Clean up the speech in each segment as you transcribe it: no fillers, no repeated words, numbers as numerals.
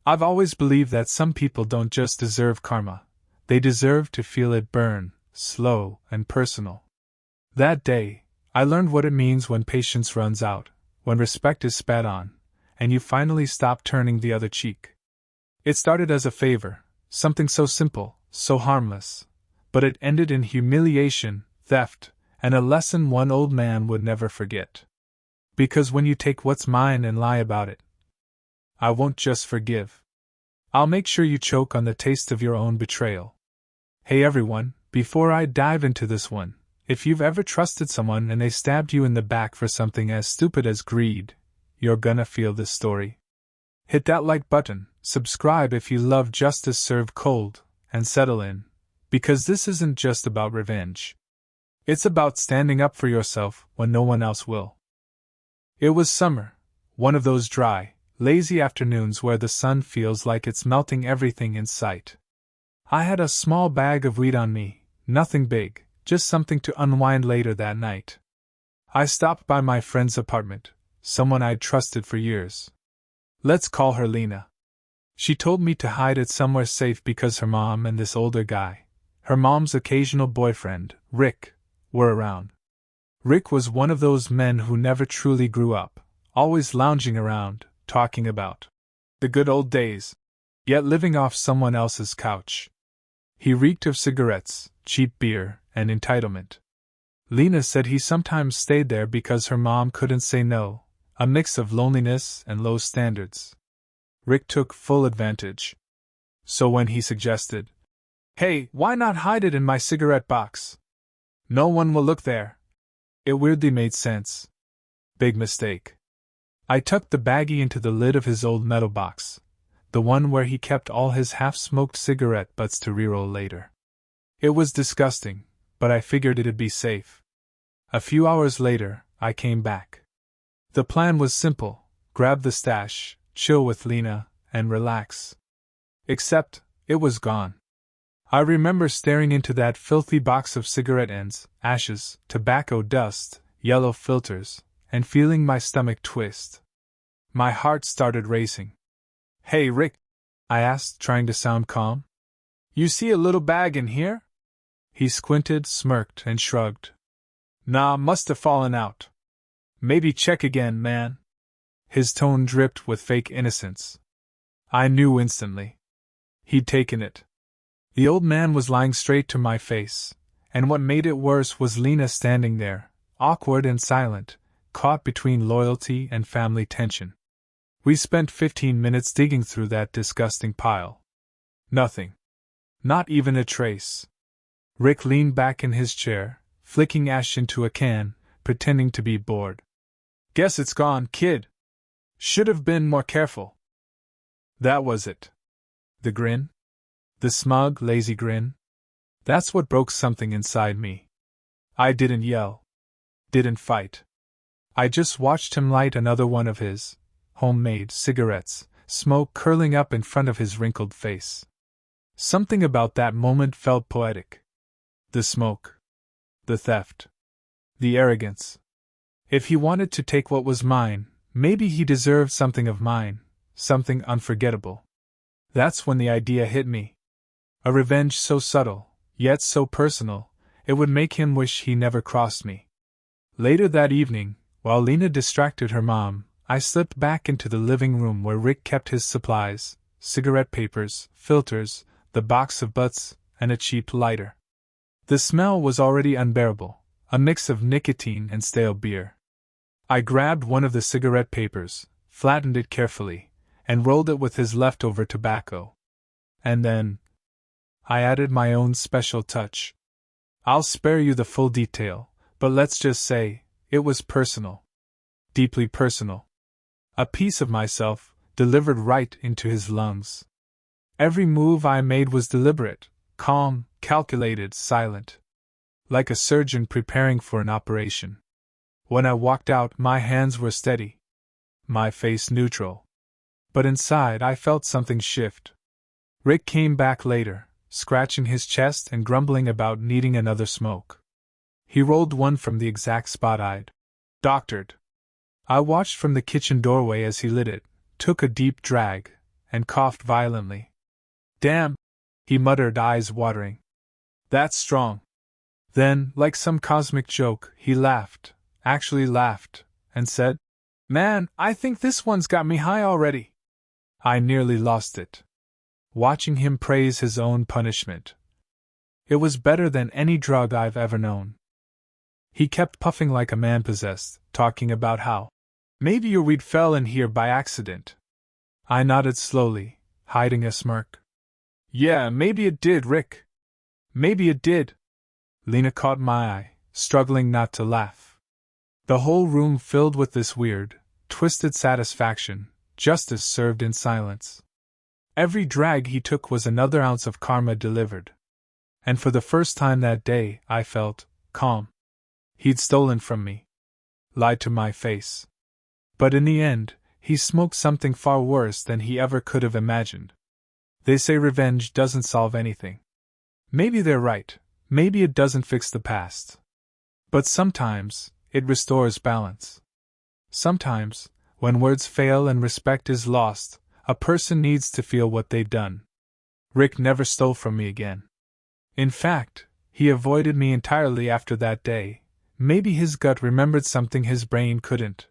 I've always believed that some people don't just deserve karma, they deserve to feel it burn, slow and personal. That day, I learned what it means when patience runs out, when respect is spat on, and you finally stop turning the other cheek. It started as a favor, something so simple, so harmless, but it ended in humiliation, theft, and a lesson one old man would never forget. Because when you take what's mine and lie about it, I won't just forgive. I'll make sure you choke on the taste of your own betrayal. Hey everyone, before I dive into this one, if you've ever trusted someone and they stabbed you in the back for something as stupid as greed, you're gonna feel this story. Hit that like button, subscribe if you love justice served cold, and settle in, because this isn't just about revenge. It's about standing up for yourself when no one else will. It was summer, one of those dry, lazy afternoons where the sun feels like it's melting everything in sight. I had a small bag of weed on me, nothing big, just something to unwind later that night. I stopped by my friend's apartment, someone I'd trusted for years. Let's call her Lena. She told me to hide it somewhere safe because her mom and this older guy, her mom's occasional boyfriend, Rick, were around. Rick was one of those men who never truly grew up, always lounging around, talking about the good old days, yet living off someone else's couch. He reeked of cigarettes, cheap beer, and entitlement. Lena said he sometimes stayed there because her mom couldn't say no, a mix of loneliness and low standards. Rick took full advantage. So when he suggested, "Hey, why not hide it in my cigarette box? No one will look there," it weirdly made sense. Big mistake. I tucked the baggie into the lid of his old metal box, the one where he kept all his half-smoked cigarette butts to reroll later. It was disgusting, but I figured it'd be safe. A few hours later, I came back. The plan was simple: grab the stash, chill with Lena, and relax. Except, it was gone. I remember staring into that filthy box of cigarette ends, ashes, tobacco dust, yellow filters, and feeling my stomach twist. My heart started racing. "Hey Rick," I asked, trying to sound calm. "You see a little bag in here?" He squinted, smirked, and shrugged. "Nah, must have fallen out. Maybe check again, man." His tone dripped with fake innocence. I knew instantly. He'd taken it. The old man was lying straight to my face, and what made it worse was Lena standing there, awkward and silent, caught between loyalty and family tension. We spent 15 minutes digging through that disgusting pile. Nothing. Not even a trace. Rick leaned back in his chair, flicking ash into a can, pretending to be bored. "Guess it's gone, kid. Should have been more careful." That was it. The grin? The smug, lazy grin? That's what broke something inside me. I didn't yell. Didn't fight. I just watched him light another one of his homemade cigarettes, smoke curling up in front of his wrinkled face. Something about that moment felt poetic. The smoke. The theft. The arrogance. If he wanted to take what was mine, maybe he deserved something of mine, something unforgettable. That's when the idea hit me. A revenge so subtle, yet so personal, it would make him wish he never crossed me. Later that evening, while Lena distracted her mom, I slipped back into the living room where Rick kept his supplies, cigarette papers, filters, the box of butts, and a cheap lighter. The smell was already unbearable, a mix of nicotine and stale beer. I grabbed one of the cigarette papers, flattened it carefully, and rolled it with his leftover tobacco. And then I added my own special touch. I'll spare you the full detail, but let's just say, it was personal. Deeply personal. A piece of myself, delivered right into his lungs. Every move I made was deliberate, calm, calculated, silent. Like a surgeon preparing for an operation. When I walked out, my hands were steady. My face neutral. But inside I felt something shift. Rick came back later, scratching his chest and grumbling about needing another smoke. He rolled one from the exact spot I'd doctored. I watched from the kitchen doorway as he lit it, took a deep drag, and coughed violently. Damn, he muttered, eyes watering. That's strong. Then, like some cosmic joke, he laughed, actually laughed, and said, Man, I think this one's got me high already. I nearly lost it, watching him praise his own punishment. It was better than any drug I've ever known. He kept puffing like a man possessed, talking about how maybe your weed fell in here by accident. I nodded slowly, hiding a smirk. Yeah, maybe it did, Rick. Maybe it did. Lena caught my eye, struggling not to laugh. The whole room filled with this weird, twisted satisfaction, justice served in silence. Every drag he took was another ounce of karma delivered. And for the first time that day, I felt calm. He'd stolen from me, lied to my face. But in the end, he smoked something far worse than he ever could have imagined. They say revenge doesn't solve anything. Maybe they're right, maybe it doesn't fix the past. But sometimes, it restores balance. Sometimes, when words fail and respect is lost, a person needs to feel what they've done. Rick never stole from me again. In fact, he avoided me entirely after that day. Maybe his gut remembered something his brain couldn't.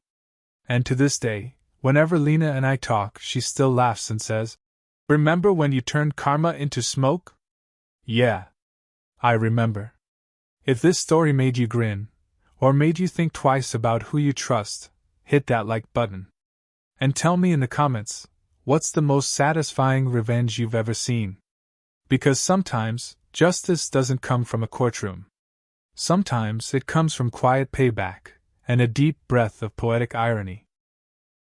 And to this day, whenever Lena and I talk, she still laughs and says, Remember when you turned karma into smoke? Yeah. I remember. If this story made you grin, or made you think twice about who you trust, hit that like button. And tell me in the comments, what's the most satisfying revenge you've ever seen? Because sometimes, justice doesn't come from a courtroom. Sometimes it comes from quiet payback, and a deep breath of poetic irony.